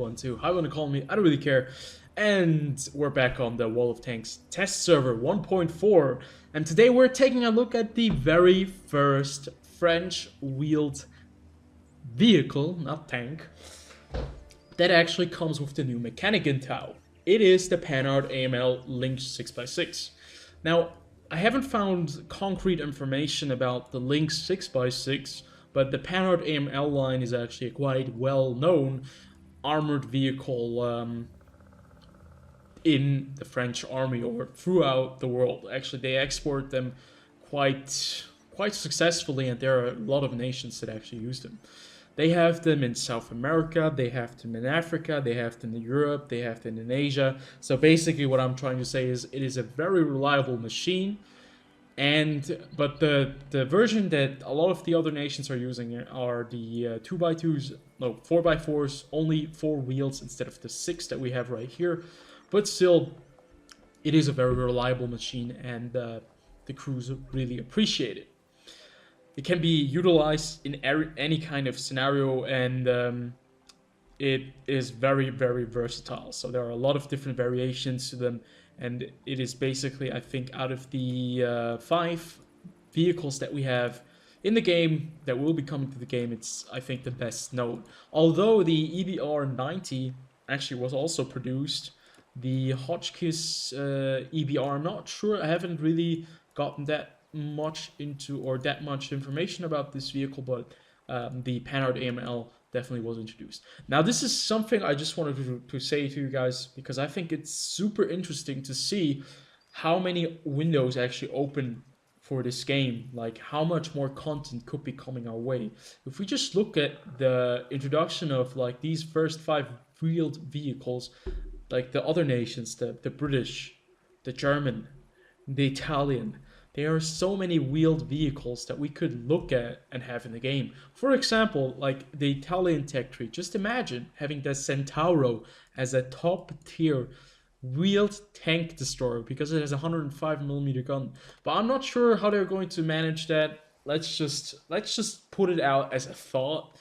one too. How you want to call me, I don't really care. And we're back on the Wall of Tanks test server 1.4. And today we're taking a look at the very first French wheeled vehicle, not tank, that actually comes with the new mechanic in tow. It is the Panhard Amyl Lynx 6x6. Now, I haven't found concrete information about the Lynx 6x6, but the Panhard AML line is actually a quite well-known armored vehicle in the French army or throughout the world. Actually, they export them quite successfully, and there are a lot of nations that actually use them. They have them in South America, they have them in Africa, they have them in Europe, they have them in Asia. So basically what I'm trying to say is it is a very reliable machine. But the version that a lot of the other nations are using are the 2x2s, no, 4x4s, only 4 wheels instead of the 6 that we have right here. But still, it is a very reliable machine, and the crews really appreciate it. It can be utilized in any kind of scenario, and it is very, very versatile. So there are a lot of different variations to them, and it is basically, I think, out of the 5 vehicles that we have in the game that will be coming to the game, it's, I think, the best known. Although the EBR 90 actually was also produced, the Hotchkiss EBR, I'm not sure. I haven't really gotten that much into or that much information about this vehicle, but the Panhard AML definitely was introduced. Now, this is something I just wanted to say to you guys, because I think it's super interesting to see how many windows actually open for this game, like how much more content could be coming our way. If we just look at the introduction of like these first 5 wheeled vehicles, like the other nations, the British, the German, the Italian, there are so many wheeled vehicles that we could look at and have in the game. For example, like the Italian tech tree. Just imagine having the Centauro as a top tier wheeled tank destroyer because it has a 105mm gun. But I'm not sure how they're going to manage that. Let's just put it out as a thought,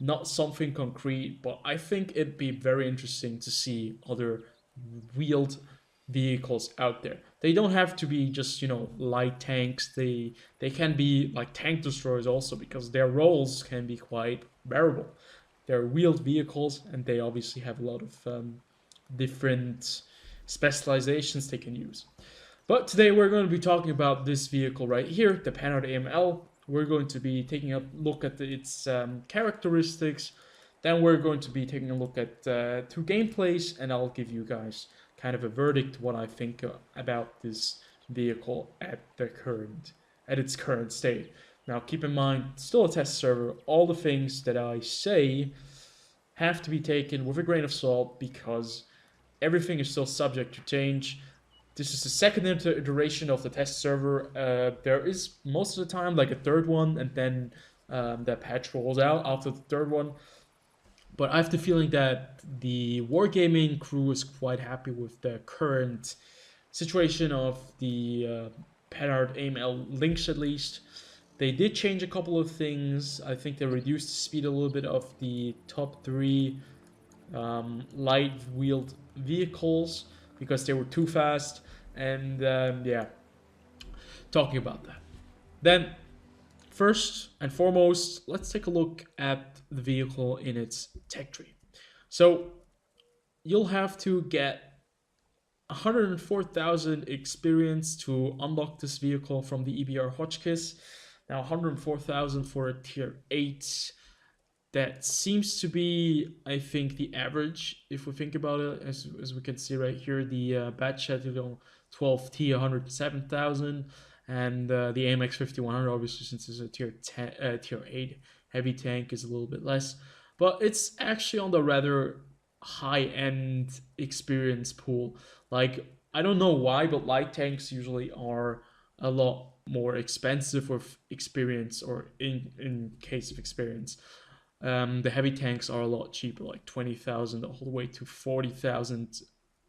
not something concrete. But I think it'd be very interesting to see other wheeled vehicles out there. They don't have to be just, you know, light tanks. They can be like tank destroyers also, because their roles can be quite bearable. They're wheeled vehicles, and they obviously have a lot of different specializations they can use. But today we're going to be talking about this vehicle right here, the Panhard AML. We're going to be taking a look at its characteristics. Then we're going to be taking a look at 2 gameplays, and I'll give you guys kind of a verdict what I think about this vehicle at its current state. Now, keep in mind, it's still a test server. All the things that I say have to be taken with a grain of salt, because everything is still subject to change. This is the second iteration of the test server. There is most of the time like a third one, and then the patch rolls out after the third one. But I have the feeling that the wargaming crew is quite happy with the current situation of the Panhard AML Lynx, at least. They did change a couple of things. I think they reduced the speed a little bit of the top 3 light-wheeled vehicles because they were too fast. And yeah, talking about that. Then, first and foremost, let's take a look at the vehicle in its tech tree. So you'll have to get 104,000 experience to unlock this vehicle from the EBR Hotchkiss. Now 104,000 for a tier 8. That seems to be, I think, the average if we think about it. As we can see right here, the Batch Schedule 12T 107,000. And the AMX 5100, obviously, since it's a tier 8 heavy tank, is a little bit less. But it's actually on the rather high-end experience pool. Like, I don't know why, but light tanks usually are a lot more expensive with experience, or in case of experience. The heavy tanks are a lot cheaper, like 20,000 all the way to 40,000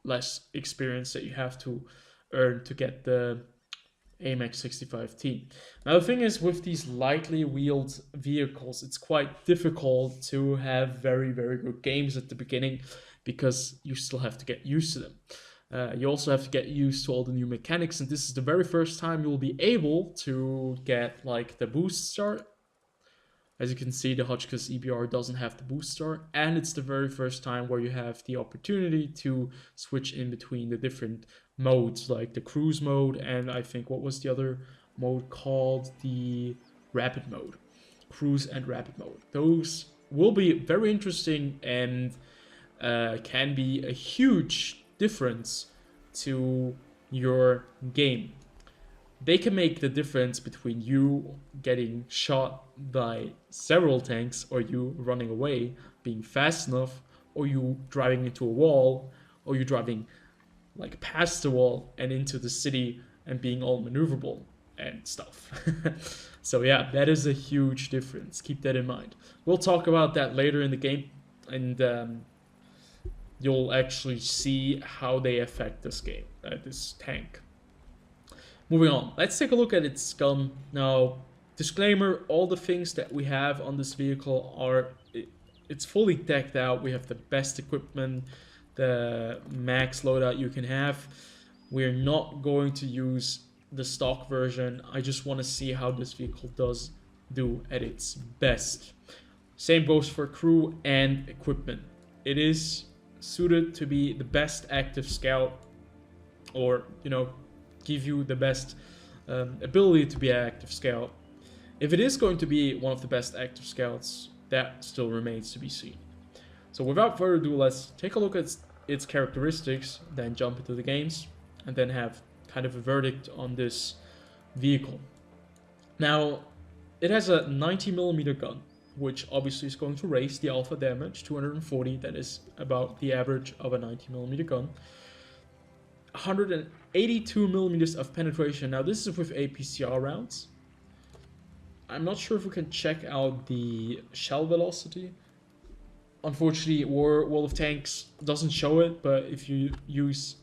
less experience that you have to earn to get the AMX 65T. Now the thing is, with these lightly wheeled vehicles, it's quite difficult to have very good games at the beginning, because you still have to get used to them. You also have to get used to all the new mechanics, and this is the very first time you'll be able to get like the boost start. As you can see, the Hotchkiss EBR doesn't have the boost start, and it's the very first time where you have the opportunity to switch in between the different modes, like the cruise mode, and I think what was the other mode called? The rapid mode. Cruise and rapid mode. Those will be very interesting and can be a huge difference to your game. They can make the difference between you getting shot by several tanks, or you running away, being fast enough, or you driving into a wall, or you driving like past the wall and into the city and being all maneuverable and stuff. So yeah, that is a huge difference. Keep that in mind. We'll talk about that later in the game, and you'll actually see how they affect this game, this tank. Moving on, let's take a look at its gun. Now, disclaimer, all the things that we have on this vehicle are, it's fully decked out. We have the best equipment, the max loadout you can have. We're not going to use the stock version. I just want to see how this vehicle does do at its best. Same goes for crew and equipment. It is suited to be the best active scout, or, you know, give you the best ability to be an active scout. If it is going to be one of the best active scouts, that still remains to be seen. So without further ado, let's take a look at its characteristics, then jump into the games, and then have kind of a verdict on this vehicle. Now, it has a 90mm gun, which obviously is going to raise the alpha damage, 240, that is about the average of a 90mm gun. 182mm of penetration. Now this is with APCR rounds. I'm not sure if we can check out the shell velocity. Unfortunately, World of Tanks doesn't show it, but if you use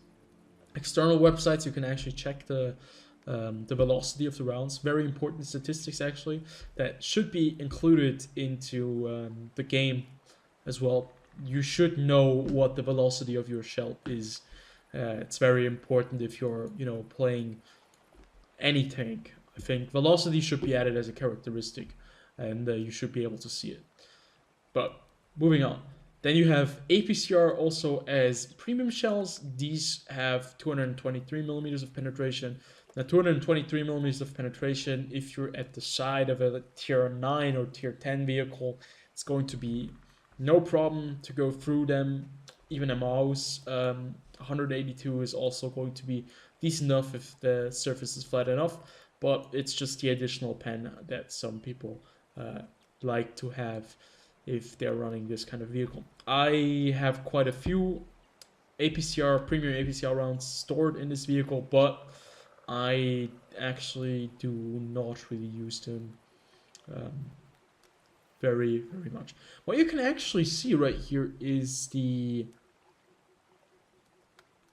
external websites, you can actually check the velocity of the rounds. Very important statistics, actually, that should be included into the game as well. You should know what the velocity of your shell is. It's very important if you're, you know, playing any tank. I think velocity should be added as a characteristic, and you should be able to see it. But moving on. Then you have APCR also as premium shells. These have 223mm of penetration. Now 223mm of penetration, if you're at the side of a tier 9 or tier 10 vehicle, it's going to be no problem to go through them. Even a mouse, 182 is also going to be decent enough if the surface is flat enough, but it's just the additional pen that some people like to have if they're running this kind of vehicle. I have quite a few APCR, premium APCR rounds stored in this vehicle, but I actually do not really use them very much. What you can actually see right here is the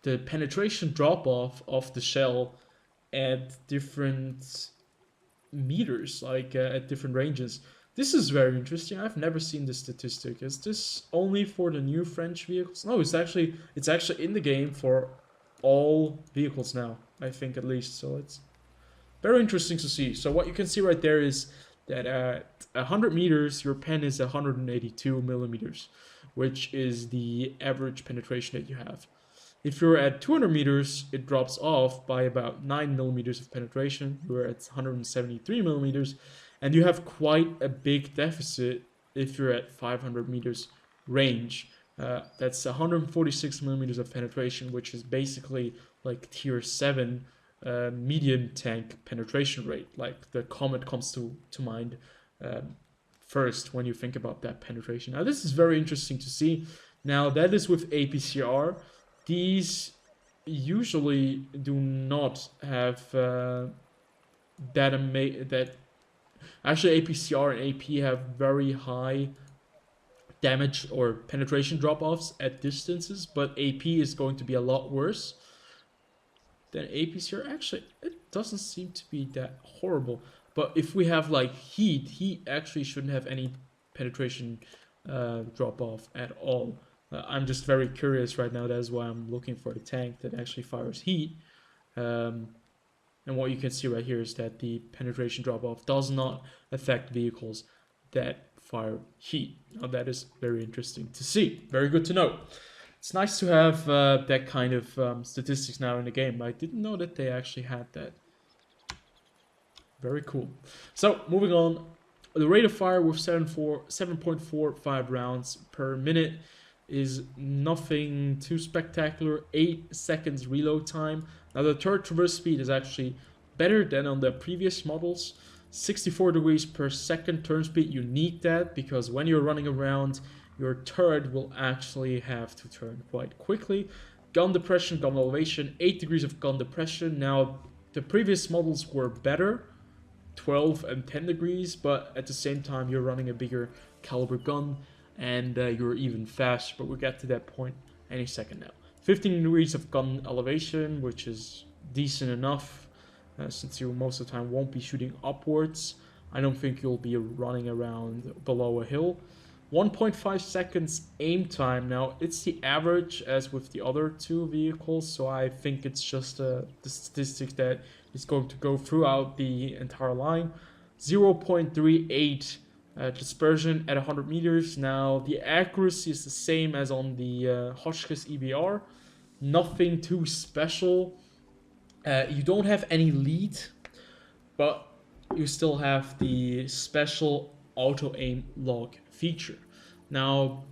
penetration drop-off of the shell at different meters, like at different ranges. This is very interesting. I've never seen this statistic. Is this only for the new French vehicles? No, it's actually in the game for all vehicles now, I think, at least. So it's very interesting to see. So what you can see right there is that at 100 meters, your pen is 182mm, which is the average penetration that you have. If you're at 200 meters, it drops off by about 9mm of penetration. You're at 173mm, and you have quite a big deficit if you're at 500 meters range. That's 146mm of penetration, which is basically like tier 7 medium tank penetration rate. Like the Comet comes to mind first when you think about that penetration. Now this is very interesting to see. Now that is with APCR. These usually do not have that actually APCR and AP have very high damage or penetration drop-offs at distances, but AP is going to be a lot worse. than APs here. Actually, it doesn't seem to be that horrible. But if we have like heat actually shouldn't have any penetration drop off at all. I'm just very curious right now. That's why I'm looking for a tank that actually fires heat. And what you can see right here is that the penetration drop off does not affect vehicles that fire heat. Now that is very interesting to see. Very good to know. It's nice to have that kind of statistics now in the game. I didn't know that they actually had that. Very cool. So moving on, the rate of fire with 7.45 rounds per minute is nothing too spectacular. 8 seconds reload time. Now the turret traverse speed is actually better than on the previous models. 64 degrees per second turn speed. You need that because when you're running around, your turret will actually have to turn quite quickly. Gun depression, gun elevation, 8 degrees of gun depression. Now the previous models were better, 12 and 10 degrees, but at the same time you're running a bigger caliber gun and you're even faster, but we'll get to that point any second now. 15 degrees of gun elevation, which is decent enough since you most of the time won't be shooting upwards. I don't think you'll be running around below a hill. 1.5 seconds aim time. Now it's the average as with the other two vehicles, so I think it's just the statistic that is going to go throughout the entire line. 0.38 dispersion at 100 meters. Now the accuracy is the same as on the Hotchkiss EBR. Nothing too special. You don't have any lead, but you still have the special auto aim lock feature. Now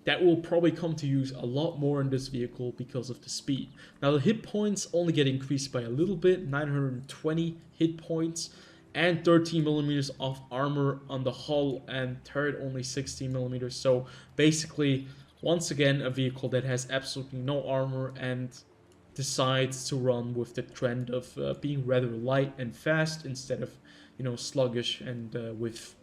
that will probably come to use a lot more in this vehicle because of the speed. Now the hit points only get increased by a little bit, 920 hit points and 13 millimeters of armor on the hull, and turret only 16 millimeters. So basically, once again, a vehicle that has absolutely no armor and decides to run with the trend of being rather light and fast instead of, you know, sluggish and with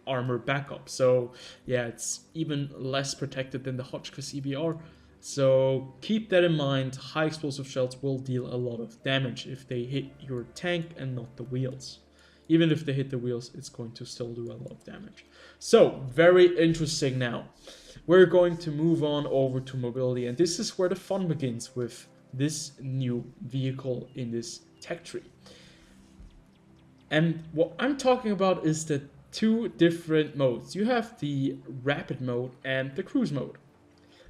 armor backup. So yeah, it's even less protected than the Hotchkiss EBR. So keep that in mind. High explosive shells will deal a lot of damage if they hit your tank and not the wheels. Even if they hit the wheels, it's going to still do a lot of damage. So very interesting now. We're going to move on over to mobility, and this is where the fun begins with this new vehicle in this tech tree. And what I'm talking about is the two different modes. You have the rapid mode and the cruise mode.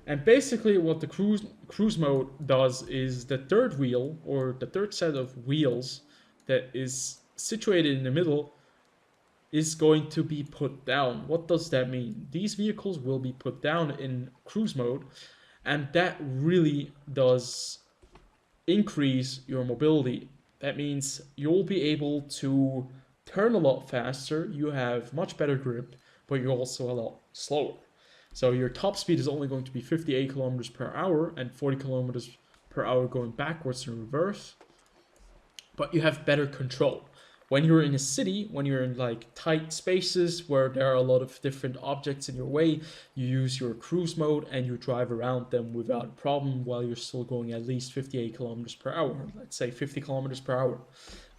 And basically what the cruise mode does is the third wheel, or the third set of wheels that is situated in the middle, is going to be put down. What does that mean? These vehicles will be put down in cruise mode, and that really does increase your mobility. That means you'll be able to turn a lot faster, you have much better grip, but you're also a lot slower. So your top speed is only going to be 58 kilometers per hour and 40 kilometers per hour going backwards and reverse, but you have better control. When you're in a city, when you're in like tight spaces where there are a lot of different objects in your way, you use your cruise mode and you drive around them without a problem while you're still going at least 58 kilometers per hour, let's say 50 kilometers per hour.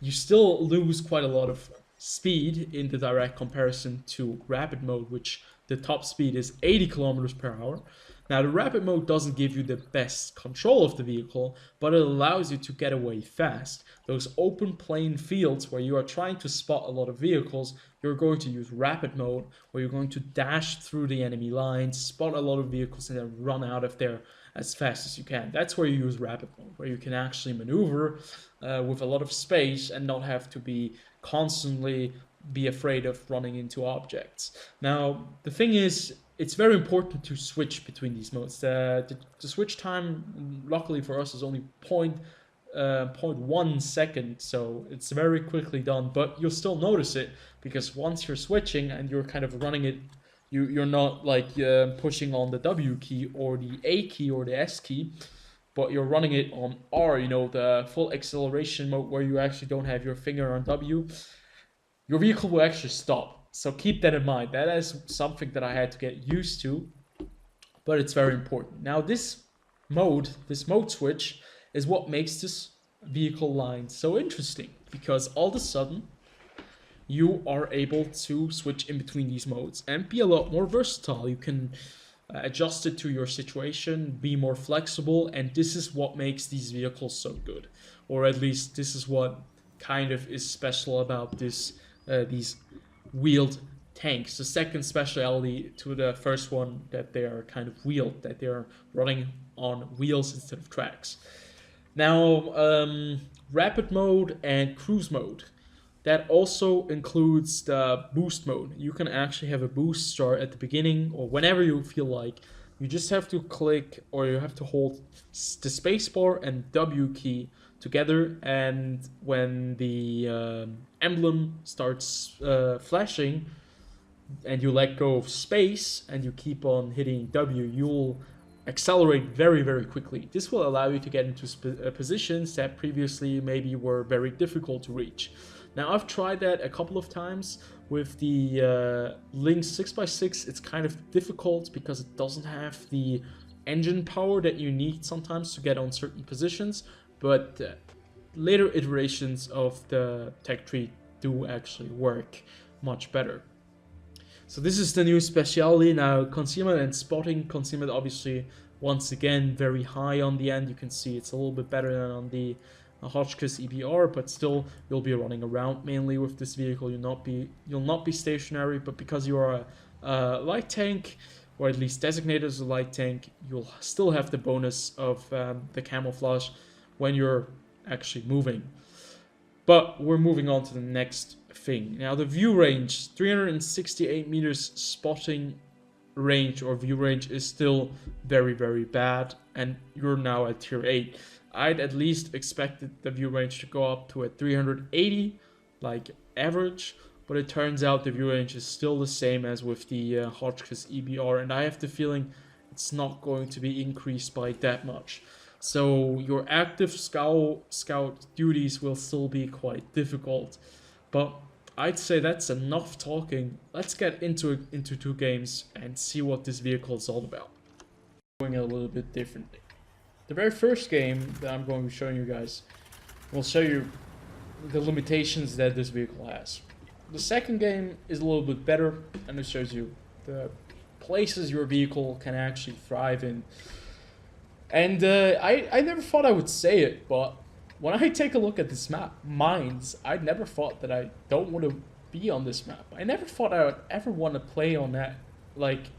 You still lose quite a lot of speed in the direct comparison to rapid mode, which the top speed is 80 kilometers per hour. Now the rapid mode doesn't give you the best control of the vehicle, but it allows you to get away fast. Those open plain fields where you are trying to spot a lot of vehicles, you're going to use rapid mode, where you're going to dash through the enemy lines, spot a lot of vehicles, and then run out of there as fast as you can. That's where you use rapid mode, where you can actually maneuver with a lot of space and not have to be constantly be afraid of running into objects. Now the thing is, it's very important to switch between these modes. The switch time, luckily for us, is only 0.1 second, so it's very quickly done, but you'll still notice it because once you're switching and you're kind of running it, you're not like pushing on the W key or the A key or the S key, but you're running it on R, you know, the full acceleration mode where you actually don't have your finger on W. Your vehicle will actually stop. So keep that in mind. That is something that I had to get used to, but it's very important. Now this mode switch is what makes this vehicle line so interesting, because all of a sudden you are able to switch in between these modes and be a lot more versatile. You can adjust it to your situation, be more flexible, and this is what makes these vehicles so good. Or at least this is what kind of is special about these wheeled tanks. The second speciality to the first one, that they are kind of wheeled, that they are running on wheels instead of tracks. Now, rapid mode and cruise mode. That also includes the boost mode. You can actually have a boost start at the beginning or whenever you feel like. You just have to click, or you have to hold the spacebar and W key together, and when the emblem starts flashing and you let go of space and you keep on hitting W, you'll accelerate very, very quickly. This will allow you to get into positions that previously maybe were very difficult to reach. Now, I've tried that a couple of times with the Lynx 6x6. It's kind of difficult because it doesn't have the engine power that you need sometimes to get on certain positions, but later iterations of the tech tree do actually work much better. So this is the new specialty. Now, concealment and spotting. Concealment, obviously, once again, very high on the end. You can see it's a little bit better than on the Hotchkiss EBR, but still you'll be running around mainly with this vehicle. You'll not be stationary, but because you are a light tank, or at least designated as a light tank, you'll still have the bonus of the camouflage when you're actually moving. But we're moving on to the next thing. Now, the view range, 368 meters spotting range or view range is still very, very bad, and you're now at tier 8. I'd at least expected the view range to go up to a 380, like average, but it turns out the view range is still the same as with the Hotchkiss EBR, and I have the feeling it's not going to be increased by that much. So your active scout duties will still be quite difficult, but I'd say that's enough talking. Let's get into two games and see what this vehicle is all about. Doing it a little bit differently. The very first game that I'm going to be showing you guys will show you the limitations that this vehicle has. The second game is a little bit better, and it shows you the places your vehicle can actually thrive in. And I never thought I would say it, but when I take a look at this map, Mines, I never thought that I don't want to be on this map. I never thought I would ever want to play on that, like,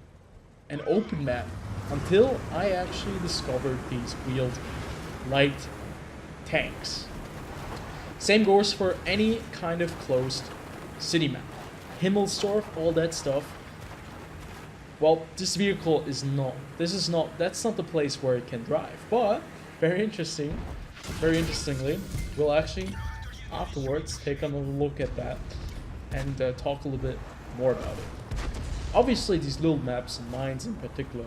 an open map, until I actually discovered these wheeled light tanks. Same goes for any kind of closed city map. Himmelsdorf, all that stuff. Well, this vehicle is not. That's not the place where it can drive. But very interestingly, we'll actually afterwards take another look at that and talk a little bit more about it. Obviously, these little maps and mines in particular,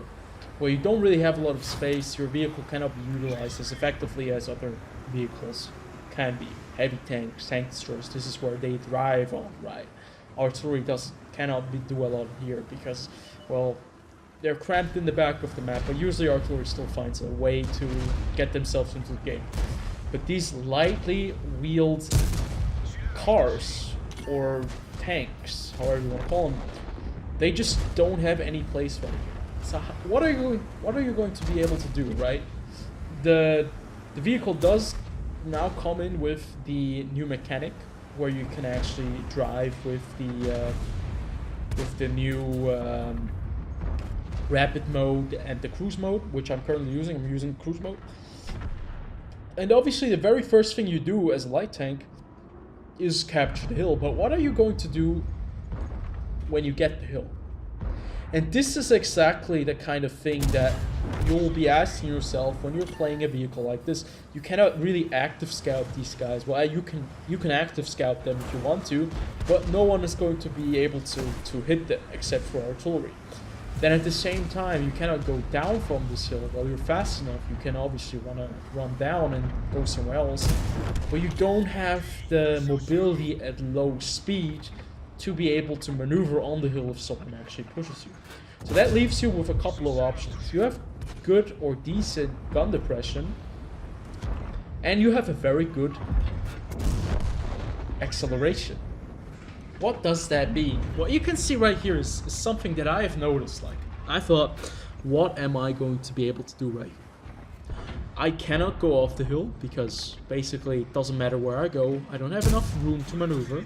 where you don't really have a lot of space, your vehicle cannot be utilized as effectively as other vehicles can be. Heavy tanks, tank destroyers, this is where they thrive on, right? Artillery cannot do a lot here because, well, they're cramped in the back of the map, but usually artillery still finds a way to get themselves into the game. But these lightly wheeled cars, or tanks, however you want to call them, they just don't have any place for them. So what are you going to be able to do, right? The vehicle does now come in with the new mechanic, where you can actually drive with the new rapid mode and the cruise mode, which I'm currently using. I'm using cruise mode. And obviously the very first thing you do as a light tank is capture the hill. But what are you going to do when you get the hill? And this is exactly the kind of thing that you'll be asking yourself when you're playing a vehicle like this. You cannot really active scout these guys. Well, you can active scout them if you want to, but no one is going to be able to hit them except for artillery. Then at the same time, you cannot go down from this hill. Well, you're fast enough, you can obviously want to run down and go somewhere else, but you don't have the mobility at low speed to be able to maneuver on the hill if someone actually pushes you. So that leaves you with a couple of options. You have good or decent gun depression, And you have a very good acceleration. What does that mean? What you can see right here is something that I have noticed. Like, I thought, what am I going to be able to do right here? I cannot go off the hill because basically it doesn't matter where I go. I don't have enough room to maneuver.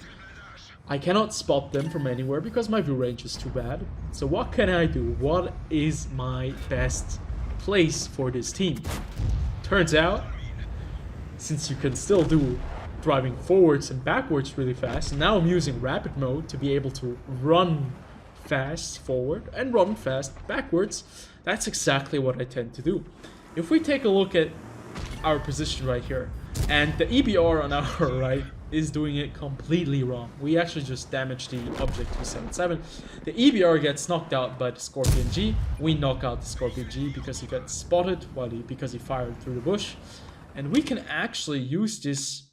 I cannot spot them from anywhere because my view range is too bad. So what can I do? What is my best place for this team? Turns out, since you can still do driving forwards and backwards really fast, and now I'm using rapid mode to be able to run fast forward and run fast backwards, that's exactly what I tend to do. If we take a look at our position right here, and the EBR on our right is doing it completely wrong. We actually just damaged the object 277. The EBR gets knocked out by the Scorpion G. We knock out the Scorpion G because he got spotted because he fired through the bush. And we can actually use this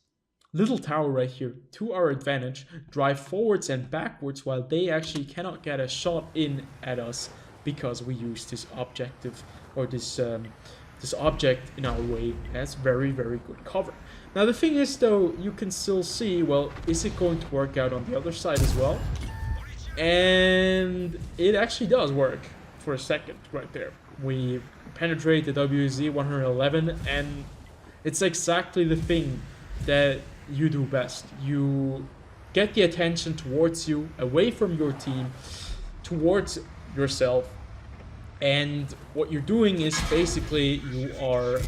little tower right here to our advantage, drive forwards and backwards while they actually cannot get a shot in at us because we use this objective or this object in our way as very, very good cover. Now the thing is though, you can still see, well, is it going to work out on the other side as well? And it actually does work for a second right there. We penetrate the WZ 111 and it's exactly the thing that you do best. You get the attention towards you, away from your team, towards yourself. And what you're doing is basically you are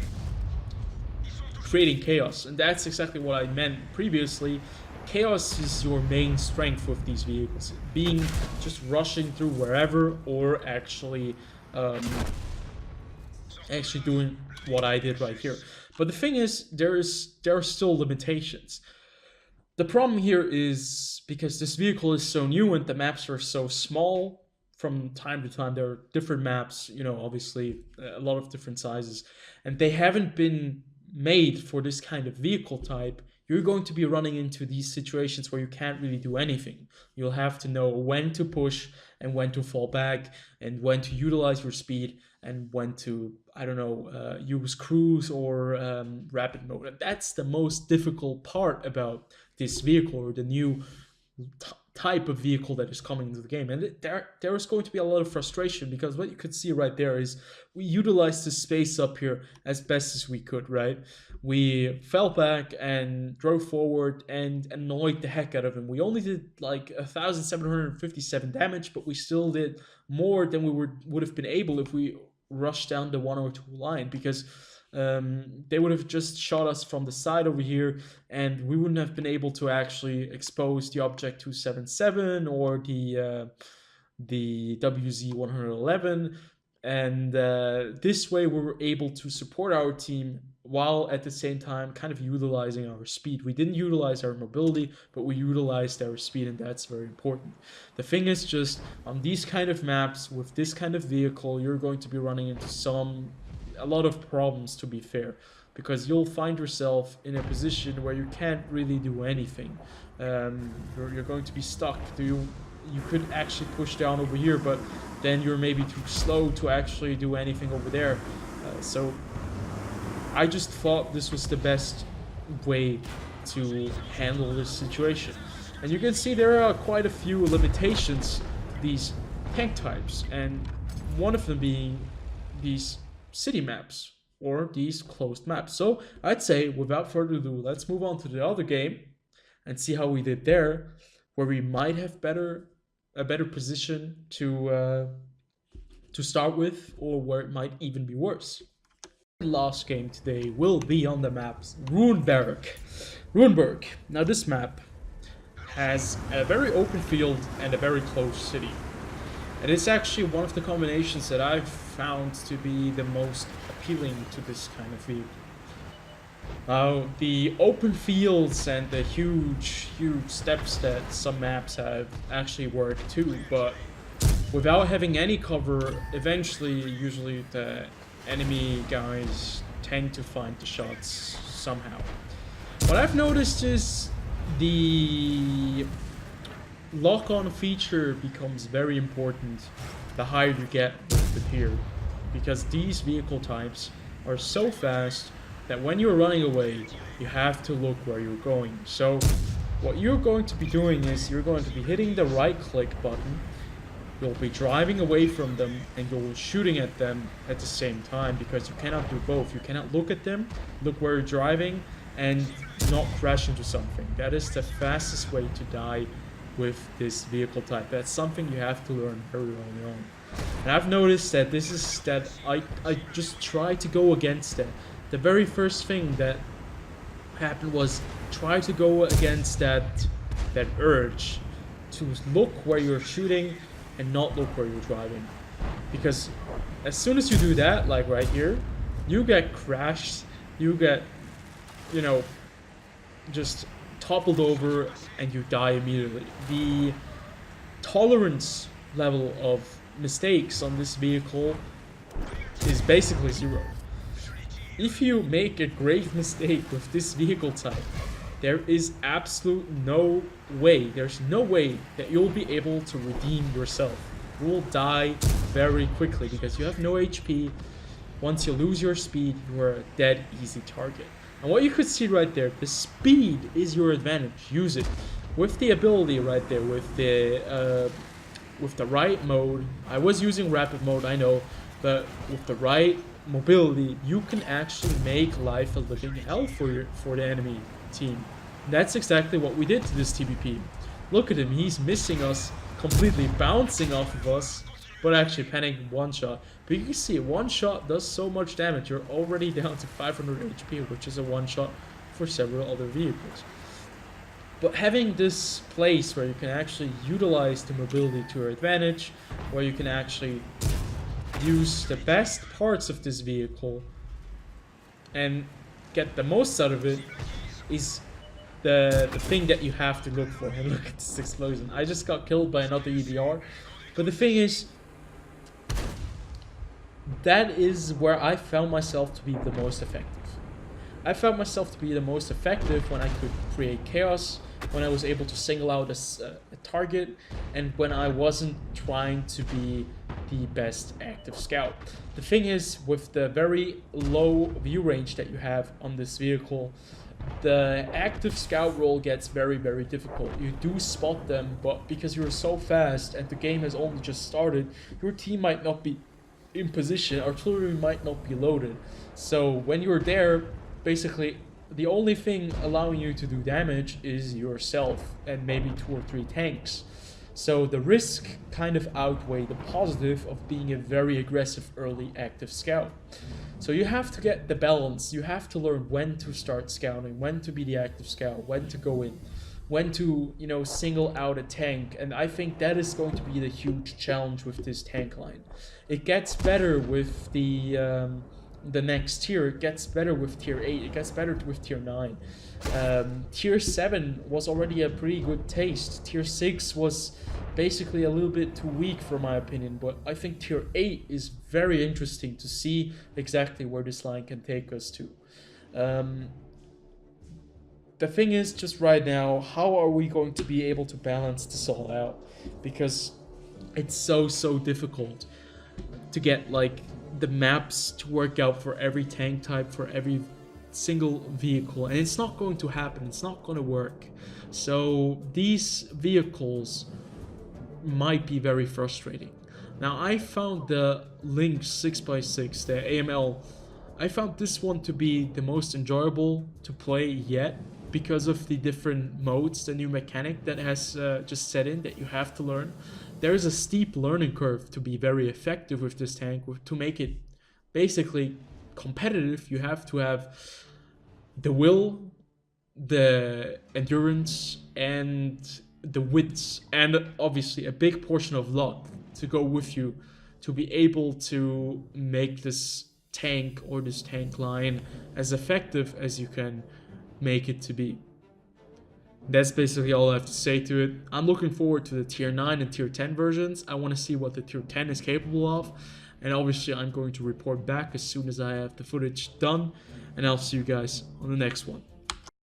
creating chaos. And that's exactly what I meant previously. Chaos is your main strength with these vehicles. Being just rushing through wherever or actually doing what I did right here. But the thing is, there are still limitations. The problem here is because this vehicle is so new and the maps are so small. From time to time, there are different maps, you know, obviously a lot of different sizes, and they haven't been made for this kind of vehicle type. You're going to be running into these situations where you can't really do anything. You'll have to know when to push and when to fall back and when to utilize your speed and when to, I don't know, use cruise or rapid mode. And that's the most difficult part about this vehicle or the new type of vehicle that is coming into the game. And there is going to be a lot of frustration because what you could see right there is we utilized the space up here as best as we could, right? We fell back and drove forward and annoyed the heck out of him. We only did like 1,757 damage, but we still did more than we would have been able if we rushed down the 102 line, because they would have just shot us from the side over here and we wouldn't have been able to actually expose the object 277 or the WZ 111. And this way we were able to support our team while at the same time kind of utilizing our speed. We didn't utilize our mobility, but we utilized our speed, and that's very important. The thing is just on these kind of maps with this kind of vehicle, you're going to be running into a lot of problems, to be fair, because you'll find yourself in a position where you can't really do anything. You're going to be stuck. You could actually push down over here, but then you're maybe too slow to actually do anything over there. So I just thought this was the best way to handle this situation. And you can see there are quite a few limitations to these tank types, and one of them being these city maps or these closed maps. So I'd say without further ado, let's move on to the other game and see how we did there, where we might have a better position to start with, or where it might even be worse. The last game today will be on the maps Runeberg. Now this map has a very open field and a very close city. And it's actually one of the combinations that I've found to be the most appealing to this kind of vehicle. Now, the open fields and the huge steps that some maps have actually work too, but without having any cover, eventually, usually the enemy guys tend to find the shots somehow. What I've noticed is the lock-on feature becomes very important the higher you get with the pier, because these vehicle types are so fast that when you're running away, you have to look where you're going. So what you're going to be doing is you're going to be hitting the right click button, you'll be driving away from them, and you'll be shooting at them at the same time, because you cannot do both. You cannot look at them, look where you're driving, and not crash into something. That is the fastest way to die with this vehicle type. That's something you have to learn very early on. And I've noticed that this is that I just try to go against that. The very first thing that happened was try to go against that urge to look where you're shooting and not look where you're driving. Because as soon as you do that, like right here, you get crashed, you get, you know, just toppled over, and you die immediately. The tolerance level of mistakes on this vehicle is basically 0. If you make a grave mistake with this vehicle type, there is absolute no way, there's no way that you'll be able to redeem yourself. You will die very quickly because you have no HP. Once you lose your speed, you are a dead easy target. And what you could see right there, the speed is your advantage. Use it. With the ability right there, with the right mode, I was using rapid mode, I know, but with the right mobility, you can actually make life a living hell for the enemy team. And that's exactly what we did to this TBP. Look at him, he's missing us completely, bouncing off of us, but actually panning one shot. But you can see one shot does so much damage. You're already down to 500 HP, which is a one shot for several other vehicles. But having this place where you can actually utilize the mobility to your advantage, where you can actually use the best parts of this vehicle and get the most out of it, is the thing that you have to look for. And look at this explosion. I just got killed by another EBR. But the thing is, that is where I found myself to be the most effective. I found myself to be the most effective when I could create chaos, when I was able to single out a target, and when I wasn't trying to be the best active scout. The thing is, with the very low view range that you have on this vehicle, the active scout role gets very, very difficult. You do spot them, but because you're so fast and the game has only just started, your team might not be in position, artillery might not be loaded. So when you're there, basically the only thing allowing you to do damage is yourself and maybe 2 or 3 tanks. So the risk kind of outweigh the positive of being a very aggressive early active scout. So you have to get the balance. You have to learn when to start scouting, when to be the active scout, when to go in, when to, you know, single out a tank. And I think that is going to be the huge challenge with this tank line. It gets better with the next tier. It gets better with tier 8. It gets better with tier 9. Tier 7 was already a pretty good taste. Tier 6 was basically a little bit too weak for my opinion, but I think tier 8 is very interesting to see exactly where this line can take us to. The thing is, just right now, how are we going to be able to balance this all out? Because it's so difficult to get like the maps to work out for every tank type, for every single vehicle, and it's not going to happen. It's not going to work. So these vehicles might be very frustrating. Now, I found the Lynx 6x6, the AML, I found this one to be the most enjoyable to play yet, because of the different modes, the new mechanic that has just set in that you have to learn. There is a steep learning curve to be very effective with this tank. To make it basically competitive, you have to have the will, the endurance, and the wits, and obviously a big portion of luck to go with you to be able to make this tank or this tank line as effective as you can make it to be. That's basically all I have to say to it. I'm looking forward to the tier 9 and tier 10 versions. I want to see what the tier 10 is capable of, and obviously I'm going to report back as soon as I have the footage done, and I'll see you guys on the next one.